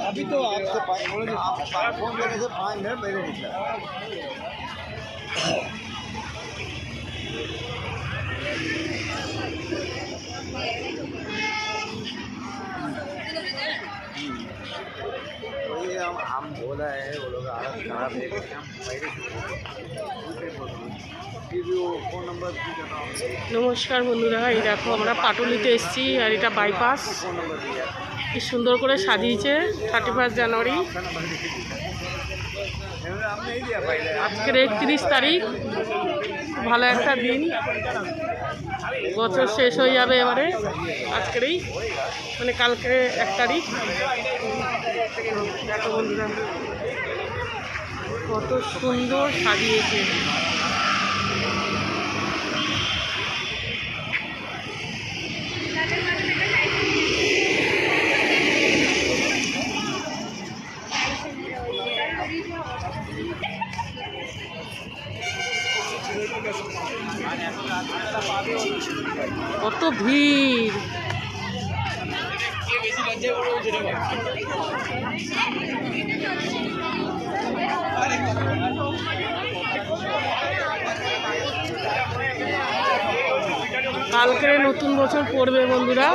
अभी तो आपसे फोन करने से 5 मिनट पहले निकला। वही हम बोला है, वो लोग हालत खराब है, हम पहले फोन नंबर। নমস্কার বন্ধুরা, এই দেখো আমরা পাটুলিতে এসেছি আর এটা বাইপাস কি সুন্দর করে সাজিয়েছে 31 জানুয়ারি। আজকের 31 তারিখ, ভালো একটা দিন, বছর শেষ হয়ে যাবে এবারে আজকেরই, মানে কালকে 1 তারিখ। দেখো বন্ধুরা কত সুন্দর সাজিয়েছে। কত ভিড়, কালকে নতুন বছর পড়বে বন্ধুরা।